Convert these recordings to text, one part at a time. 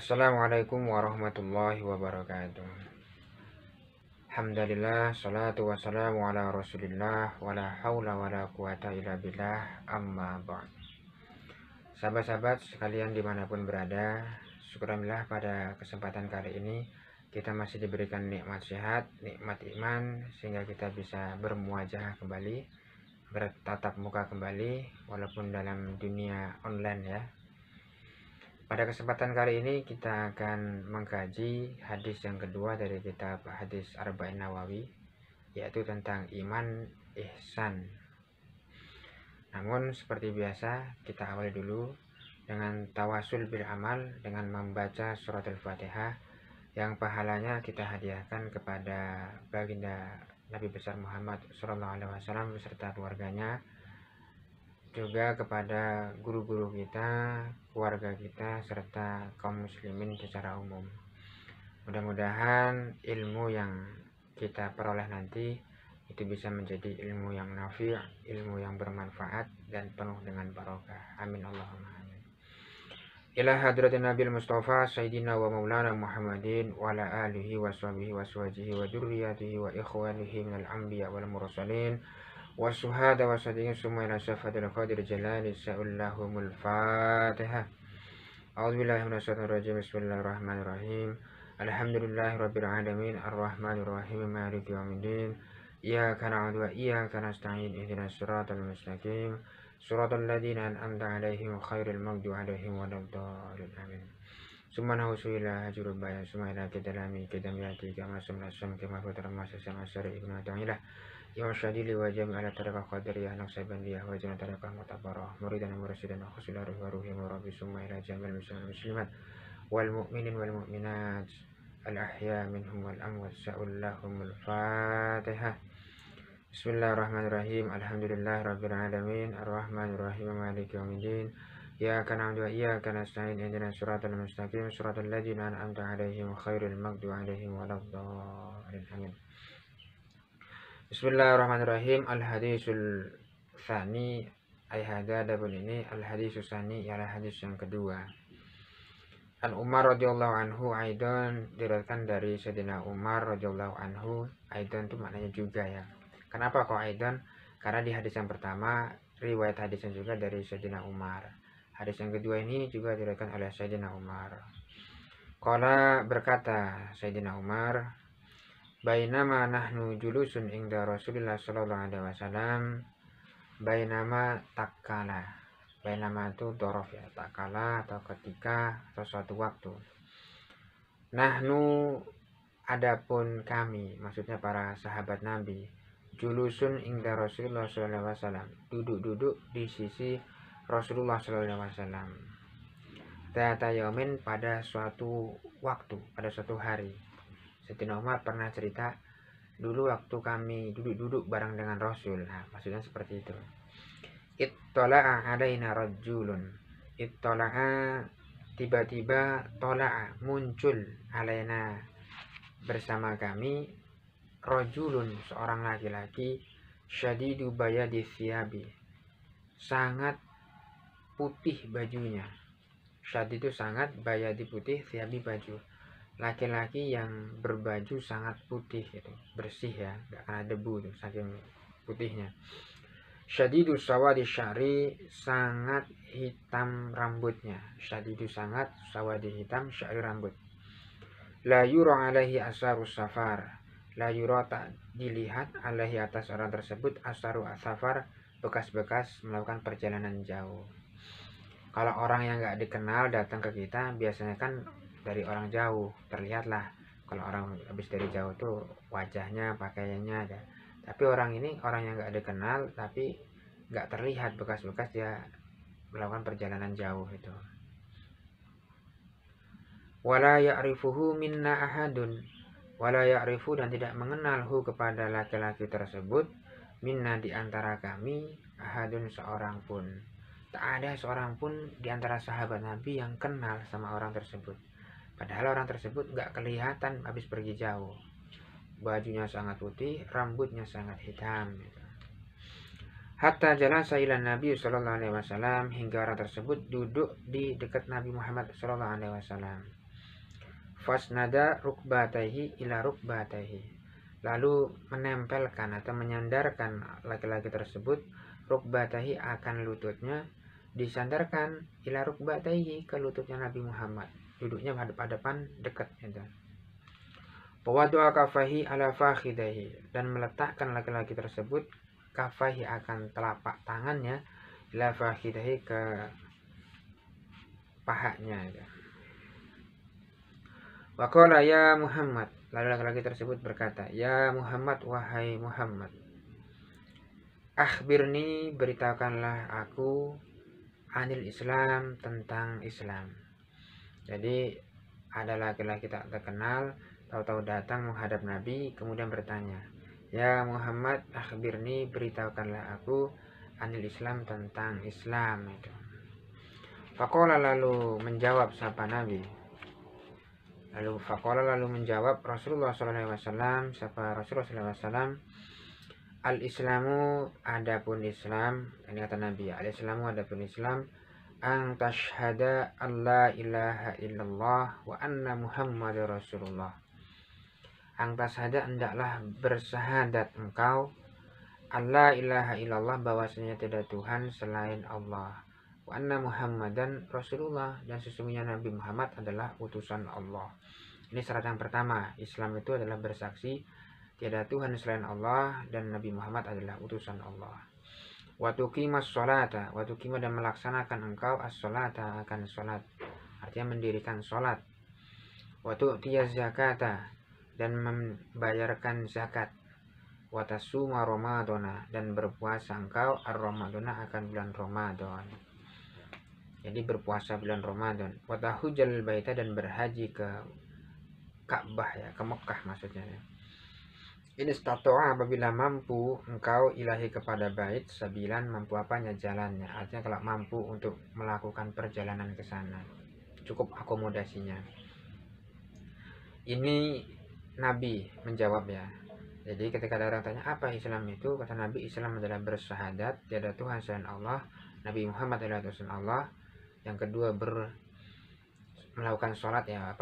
Assalamualaikum warahmatullahi wabarakatuh. Alhamdulillah, salatu wassalamu ala rasulillah, wala hawla wala quwata illa billah, amma ba'd. Sahabat-sahabat sekalian dimanapun berada, syukurillah pada kesempatan kali ini kita masih diberikan nikmat sehat, nikmat iman, sehingga kita bisa bermuajah kembali, bertatap muka kembali, walaupun dalam dunia online ya. Pada kesempatan kali ini kita akan mengkaji hadis yang kedua dari kitab hadis Arba'in Nawawi, yaitu tentang iman ihsan. Namun seperti biasa kita awali dulu dengan tawasul bil amal dengan membaca surat Al-Fatihah yang pahalanya kita hadiahkan kepada baginda Nabi besar Muhammad SAW beserta keluarganya, juga kepada guru-guru kita, keluarga kita, serta kaum muslimin secara umum. Mudah-mudahan ilmu yang kita peroleh nanti itu bisa menjadi ilmu yang nafi', ilmu yang bermanfaat dan penuh dengan barokah. Amin Allahumma amin. Ila hadratin Nabil Mustafa Sayyidina wa Maulana Muhammadin wa ala alihi wa sahbihi wa suwajihi wa durriyatihi wa ikhwanihi minal anbiya wal mursalin والشهادة والصديقين ثم إلى شفاعة القادر جلال سألهم الفاتحة. أعوذ بالله من الشيطان الرجيم. بسم الله الرحمن الرحيم. الحمد لله رب العالمين الرحمن الرحيم مالك يوم الدين إياك نعبد وإياك نستعين اهدنا الصراط المستقيم صراط الذين أنعمت عليهم خير المغضوب عليهم ولا الضالين آمين. ثم نهوس إلى هجر البيان ثم إلى كدلامي كدمياتي كما سمنا السم كما فتر ما سسم السر ابن تعالى يوم الشديد وجمع على طريقة قدرية نقصبندية وجمع طريقة متبرة مريدنا مرشدا وخصل روح وروحي مربي ثم إلى جمع المسلمات والمؤمنين والمؤمنات الأحياء منهم والأموات سأل لهم الفاتحة. بسم الله الرحمن الرحيم. الحمد لله رب العالمين الرحمن الرحيم مالك يوم الدين إياك نعبد وإياك نستعين اهدنا الصراط المستقيم صراط الذين أنعمت عليهم خير المغضوب عليهم ولا الضالين آمين. Bismillahirrahmanirrahim. Al-hadisul tsani adapun ini al-hadisus tsani ialah hadis yang kedua. An Umar radhiyallahu anhu aidan, diriwayatkan dari Sayyidina Umar radhiyallahu anhu. Aidan itu maknanya juga ya. Kenapa kok aidan? Karena di hadis yang pertama riwayat hadisnya juga dari Sayyidina Umar. Hadis yang kedua ini juga diriwayatkan oleh Sayyidina Umar. Qala, berkata Sayyidina Umar, bainama nahnu julusun inda Rasulillah sallallahu alaihi wasallam. Bainama takkala. Bainama itu dhorof ya, takkala atau ketika atau suatu waktu. Nahnu adapun kami, maksudnya para sahabat Nabi, julusun inda Rasulillah sallallahu alaihi wasallam, duduk-duduk di sisi Rasulullah sallallahu alaihi wasallam. Dzata yaumin, pada suatu waktu, pada suatu hari. Sayyidina Umar pernah cerita dulu waktu kami duduk-duduk bareng dengan Rasul. Nah, maksudnya seperti itu. Ittala'a alaina rajulun. Ittala'a, tiba-tiba, tola'a, muncul, alaina, bersama kami, rajulun, seorang laki-laki, syadidu bayadi thiyabi, sangat putih bajunya. Syadidu sangat, bayadi putih, thiyabi baju. Laki-laki yang berbaju sangat putih gitu, bersih ya, gak kena debu tuh, saking putihnya. Syadidu sawadi sya'ri, sangat hitam rambutnya. Syadidu sangat, sawadi hitam, sya'ri rambut. La yura alaihi asaru safar, la yura tak dilihat alaihi atas orang tersebut asaru safar, bekas-bekas melakukan perjalanan jauh. Kalau orang yang gak dikenal datang ke kita, biasanya kan dari orang jauh terlihatlah. Kalau orang habis dari jauh tuh wajahnya, pakaiannya ada. Tapi orang ini orang yang nggak dikenal, tapi nggak terlihat bekas-bekas dia melakukan perjalanan jauh itu. Wala ya'rifuhu minna ahadun, wala ya'rifu, dan tidak mengenal hu kepada laki-laki tersebut, minna di antara kami, ahadun seorang pun. Tak ada seorang pun di antara sahabat Nabi yang kenal sama orang tersebut. Padahal orang tersebut nggak kelihatan habis pergi jauh. Bajunya sangat putih, rambutnya sangat hitam. Hatta jalasa ila Nabi sallallahu alaihi wasallam, hingga orang tersebut duduk di dekat Nabi Muhammad sallallahu alaihi wasallam. Fasnada rukbataihi ila rukbataihi. Lalu menempelkan atau menyandarkan laki-laki tersebut rukbataihi akan lututnya, disandarkan ila rukbataihi ke lututnya Nabi Muhammad. Duduknya hadap-hadapan dekat gitu. Wawadua kafahi ala fakhidaihi, dan meletakkan laki-laki tersebut kafahi akan telapak tangannya ila fakhidaihi ke pahanya gitu. Waqala ya Muhammad, lalu laki-laki tersebut berkata, ya Muhammad, wahai Muhammad, akhbirni, beritahukanlah aku, anil Islam, tentang Islam. Jadi ada laki-laki tak terkenal tahu-tahu datang menghadap Nabi, kemudian bertanya, ya Muhammad, akhbirni, beritahukanlah aku, anil Islam, tentang Islam itu. Faqala, lalu menjawab sapa Nabi. Lalu menjawab Rasulullah SAW, sapa Rasulullah SAW, al-Islamu, adapun Islam, ini kata Nabi, al-Islamu, adapun Islam, ang tashhada alla ilaha illallah wa anna Muhammadar Rasulullah. Ang tashhada, hendaklah bersahadat engkau, alla ilaha illallah, bahwasanya tidak Tuhan selain Allah, wa anna Muhammadan Rasulullah, dan sesungguhnya Nabi Muhammad adalah utusan Allah. Ini syarat yang pertama. Islam itu adalah bersaksi tiada Tuhan selain Allah dan Nabi Muhammad adalah utusan Allah. Wa tuqimas sholata, wa tuqima, dan melaksanakan engkau as-sholata, akan sholat, artinya mendirikan sholat. Wa tu'tiyaz zakata, dan membayarkan zakat. Wa tasuma ramadana, dan berpuasa engkau ar-ramadana, akan bulan Ramadan. Jadi berpuasa bulan Ramadan. Wa tahujjal baita, dan berhaji ke Ka'bah, ya, ke Mekah maksudnya. Ini statoa, apabila mampu engkau ilahi kepada bait, sabilan, mampu apanya, jalannya. Artinya kalau mampu untuk melakukan perjalanan ke sana, cukup akomodasinya. Ini Nabi menjawab, ya. Jadi ketika ada orang tanya apa Islam itu, kata Nabi, Islam adalah bersyahadat tiada Tuhan selain Allah, Nabi Muhammad adalah utusan Allah. Yang kedua melakukan sholat, ya,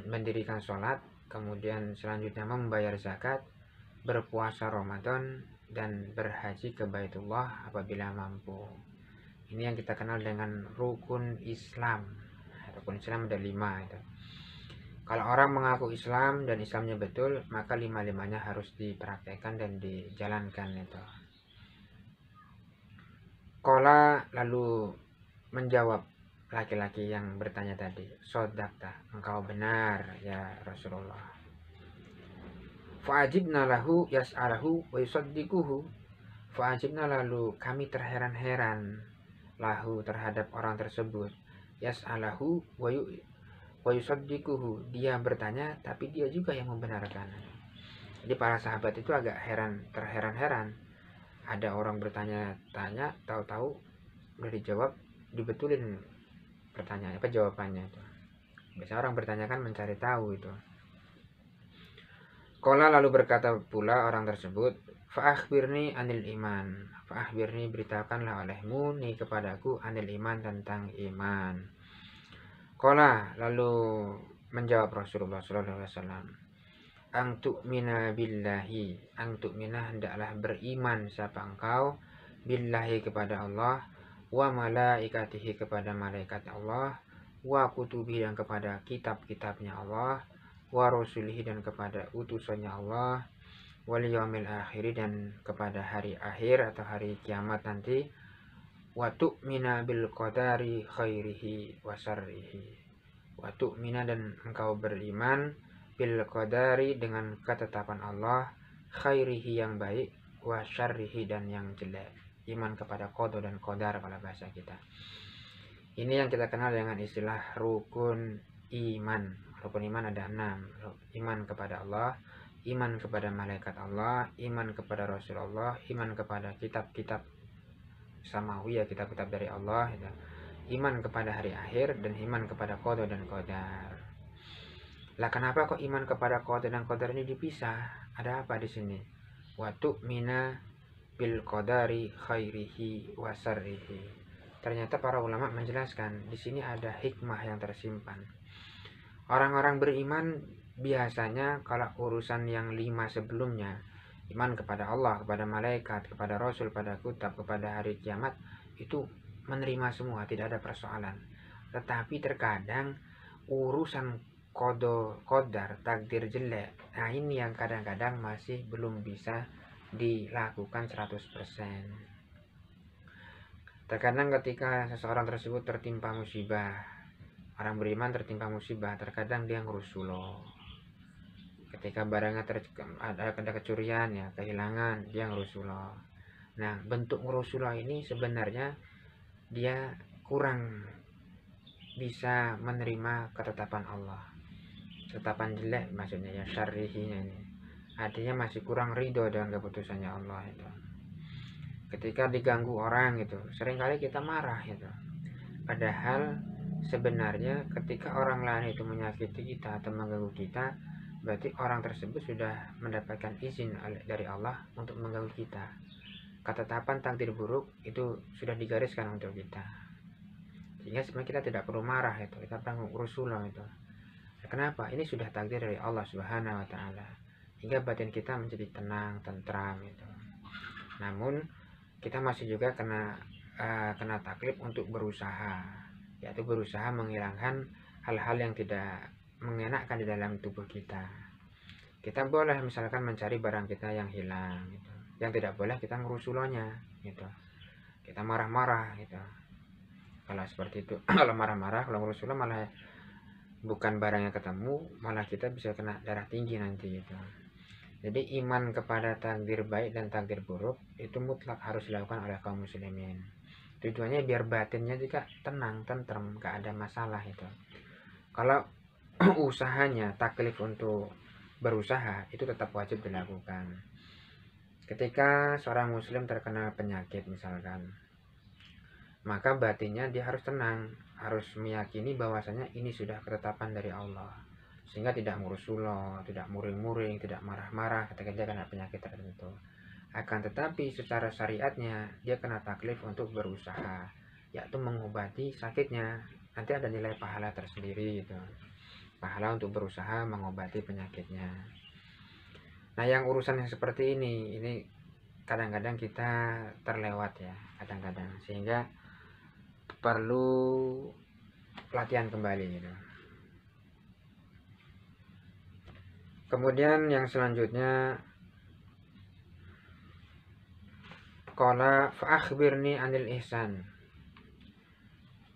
mendirikan sholat, kemudian selanjutnya membayar zakat, berpuasa Ramadan, dan berhaji ke Baitullah apabila mampu. Ini yang kita kenal dengan rukun Islam. Rukun Islam ada 5 itu. Kalau orang mengaku Islam dan Islamnya betul, maka 5-5-nya harus dipraktekkan dan dijalankan itu. Qala, lalu menjawab laki-laki yang bertanya tadi, sodakta, engkau benar ya Rasulullah. Fa'ajibna lahu yas'alahu wa yusaddiquhu. Fa'ajibna, lalu kami terheran-heran, lahu, terhadap orang tersebut, yas'alahu wa yusaddiquhu, dia bertanya tapi dia juga yang membenarkan. Jadi para sahabat itu agak terheran-heran. Ada orang bertanya-tanya, tahu-tahu udah dijawab, dibetulin pertanyaan jawabannya itu. Biasanya orang bertanya kan mencari tahu itu. Qala, lalu berkata pula orang tersebut, fa'akhbirni anil iman. Fa'akhbirni, beritahukanlah olehmu ni kepadaku, anil iman, tentang iman. Qala, lalu menjawab Rasulullah SAW, ang tu'mina billahi, ang tu'mina, hendaklah beriman siapa engkau, billahi, kepada Allah, wa malaikatihi, kepada malaikat Allah, wa kutubihi, dan kepada kitab-kitabnya Allah, wa rasulihi, dan kepada utusannya Allah, wal yaumil akhiri, dan kepada hari akhir atau hari kiamat nanti, wa tu'mina bil qadari khairihi wa syarrihi, wa tu'mina, dan engkau beriman, bil qadari, dengan ketetapan Allah, khairihi, yang baik, wa syarrihi, dan yang jelek. Iman kepada qada dan qadar pada bahasa kita. Ini yang kita kenal dengan istilah rukun iman. Rukun iman ada 6. Iman kepada Allah, iman kepada malaikat Allah, iman kepada Rasulullah, iman kepada kitab-kitab samawiyah, kitab-kitab dari Allah, iman kepada hari akhir, dan iman kepada qada dan qadar. Lah kenapa kok iman kepada qada dan qadar ini dipisah? Ada apa di sini? Wa tu'mina bil qadari khairihi wa syarrihi. Ternyata para ulama menjelaskan di sini ada hikmah yang tersimpan. Orang-orang beriman biasanya kalau urusan yang 5 sebelumnya, iman kepada Allah, kepada malaikat, kepada Rasul, kepada kitab, kepada hari kiamat, itu menerima semua, tidak ada persoalan. Tetapi terkadang urusan qadar, takdir jelek, nah ini yang kadang-kadang masih belum bisa dilakukan 100%. Terkadang ketika seseorang tersebut tertimpa musibah, orang beriman tertimpa musibah, terkadang dia ngerusuloh. Ketika barangnya ada kecurian, ya kehilangan, dia ngerusuloh. Nah, bentuk ngerusuloh ini sebenarnya dia kurang bisa menerima ketetapan Allah. Ketetapan jelek maksudnya, ya syarrihinya ini. Artinya masih kurang ridho dengan keputusannya Allah itu. Ketika diganggu orang gitu, seringkali kita marah gitu. Padahal sebenarnya ketika orang lain itu menyakiti kita atau mengganggu kita, berarti orang tersebut sudah mendapatkan izin dari Allah untuk mengganggu kita. Ketetapan takdir buruk itu sudah digariskan untuk kita. Sehingga sebenarnya kita tidak perlu marah itu, kita perlu Rasulullah itu. Kenapa? Ini sudah takdir dari Allah Subhanahu wa taala. Hingga batin kita menjadi tenang, tentram itu. Namun kita masih juga kena taklif untuk berusaha, yaitu berusaha menghilangkan hal-hal yang tidak mengenakkan di dalam tubuh kita. Kita boleh misalkan mencari barang kita yang hilang gitu. Yang tidak boleh kita ngerusulonya gitu. Kita marah-marah gitu. Kalau seperti itu, kalau marah-marah, kalau ngerusuloh malah bukan barangnya ketemu, malah kita bisa kena darah tinggi nanti gitu. Jadi iman kepada takdir baik dan takdir buruk itu mutlak harus dilakukan oleh kaum muslimin. Tujuannya biar batinnya juga tenang, tentrem, gak ada masalah itu. Kalau usahanya taklif untuk berusaha itu tetap wajib dilakukan. Ketika seorang muslim terkena penyakit misalkan, maka batinnya dia harus tenang, harus meyakini bahwasanya ini sudah ketetapan dari Allah. Sehingga tidak murusuloh, tidak muring-muring, tidak marah-marah ketika dia kena penyakit tertentu. Akan tetapi secara syariatnya dia kena taklif untuk berusaha, yaitu mengobati sakitnya. Nanti ada nilai pahala tersendiri gitu. Pahala untuk berusaha mengobati penyakitnya. Nah, yang urusan yang seperti ini kadang-kadang kita terlewat ya, kadang-kadang, sehingga perlu pelatihan kembali gitu. Kemudian yang selanjutnya, qala fa'akhbirni anil ihsan.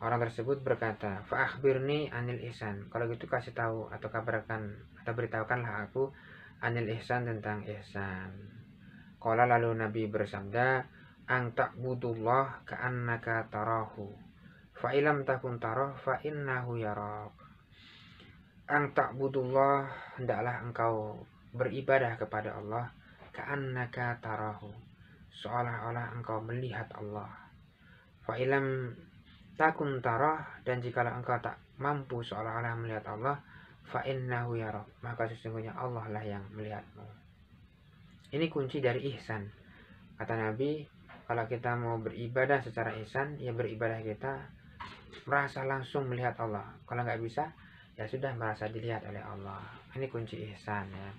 Orang tersebut berkata, fa'akhbirni anil ihsan. Kalau gitu kasih tahu atau kabarkan atau beritahukanlah aku anil ihsan, tentang ihsan. Qala lalu Nabi bersabda, ang ta'budullah ka'annaka tarahu, fa ilam takun tarah fa innahu yarak. Ang ta'budullah, hendaklah engkau beribadah kepada Allah, ka'annaka tarahu, seolah-olah engkau melihat Allah. Fa ilam takun tarah, dan jikalau engkau tak mampu seolah-olah melihat Allah, fa innahu yarak, maka sesungguhnya Allah lah yang melihatmu. Ini kunci dari ihsan. Kata Nabi, kalau kita mau beribadah secara ihsan, ya beribadah kita merasa langsung melihat Allah. Kalau nggak bisa, ya sudah merasa dilihat oleh Allah. Ini kunci ihsan ya.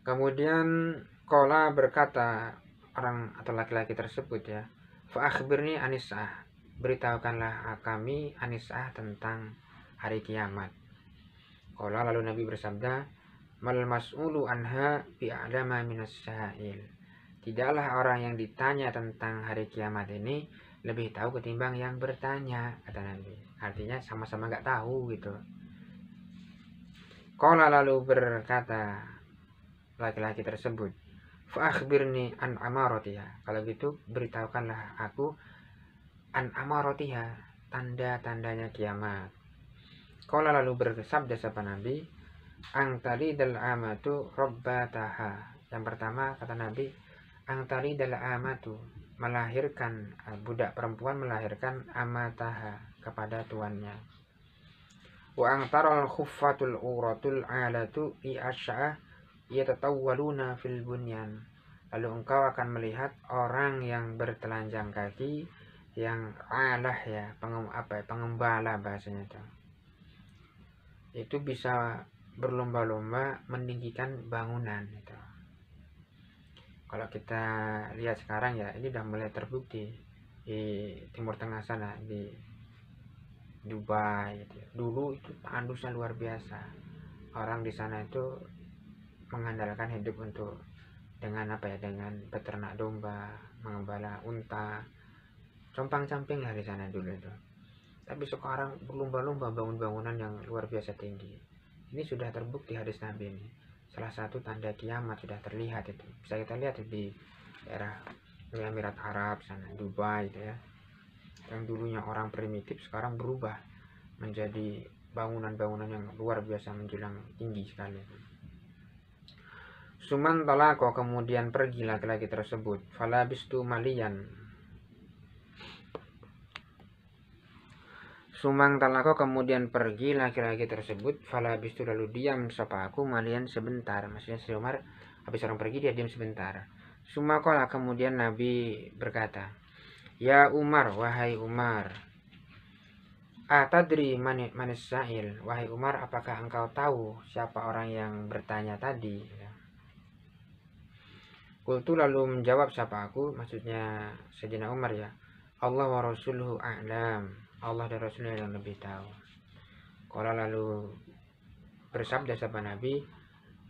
Kemudian qala berkata orang atau laki-laki tersebut ya, fa akhbirni anisah, beritahukanlah kami anisah, tentang hari kiamat. Qala lalu Nabi bersabda, mal mas'ulu anha bi'alama minas sa'il. Tidaklah orang yang ditanya tentang hari kiamat ini lebih tahu ketimbang yang bertanya, kata Nabi. Artinya sama-sama gak tahu gitu. Qala lalu berkata laki-laki tersebut, fa akhbirni an amaratiha. Kalau gitu beritahukanlah aku an amaratiha, tanda-tandanya kiamat. Qala lalu bersabda sapa Nabi, ang talidal amatu rabbataha. Yang pertama kata Nabi, ang talidal amatu, melahirkan, budak perempuan melahirkan amataha, kepada tuannya. Wa ang taral khuffatul uratul alatu i'asya yatatawwaluna fil bunyan. Lalu engkau akan melihat orang yang bertelanjang kaki yang alah ya, pengembala bahasanya itu bisa berlomba-lomba meninggikan bangunan itu. Kalau kita lihat sekarang ya, ini udah mulai terbukti di Timur Tengah sana, di Dubai gitu. Dulu itu tandusnya luar biasa. Orang di sana itu mengandalkan hidup untuk dengan dengan beternak domba, mengembala unta, compang-camping lah di sana dulu itu. Tapi sekarang berlomba-lomba bangun bangunan yang luar biasa tinggi. Ini sudah terbukti hadis Nabi ini. Salah satu tanda kiamat sudah terlihat itu. Bisa kita lihat di daerah Emirat Arab sana, Dubai itu ya. Yang dulunya orang primitif sekarang berubah menjadi bangunan-bangunan yang luar biasa menjulang tinggi sekali. Suman talako, kemudian pergi laki-laki tersebut. Falabistu malian. Sumang talako, kemudian pergi laki-laki tersebut. Falabistu, lalu diam sapa aku malian sebentar. Maksudnya si Umar habis orang pergi dia diam sebentar. Sumakola, kemudian Nabi berkata, ya Umar, wahai Umar, atadri manis sa'il, wahai Umar, apakah engkau tahu siapa orang yang bertanya tadi? Kultu, lalu menjawab siapa aku, maksudnya Sayyidina Umar ya, Allah wa rasuluhu a'lam, Allah dan Rasulnya yang lebih tahu. Kalau lalu bersabda sahabat Nabi,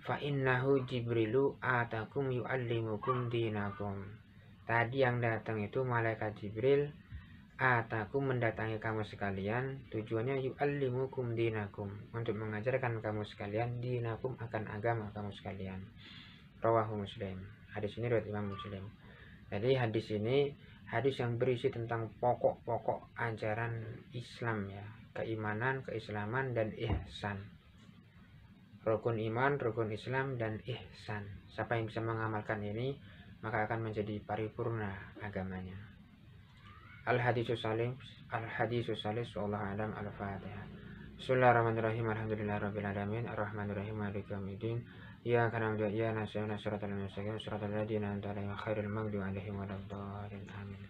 fa innahu jibrilu atakum yu'allimukum dinakum. Tadi yang datang itu malaikat Jibril, atakum mendatangi kamu sekalian, tujuannya yu'allimukum dinakum, untuk mengajarkan kamu sekalian dinakum, akan agama kamu sekalian. Rawahu Muslim. Hadis ini riwayat Imam Muslim. Jadi hadis ini hadis yang berisi tentang pokok-pokok ajaran Islam ya, keimanan, keislaman, dan ihsan. Rukun iman, rukun Islam, dan ihsan. Siapa yang bisa mengamalkan ini, maka akan menjadi paripurna agamanya. Al-hadisus salis, wallahu a'lam. Al-Fatihah. Bismillahirrahmanirrahim. Alhamdulillahirabbil alamin. Arrahmanirrahim. Maliki yaumiddin. Iyyaka na'budu wa iyyaka nasta'in. Shiratal ladzina an'amta 'alaihim ghairil maghdubi 'alaihim waladdallin. Amin.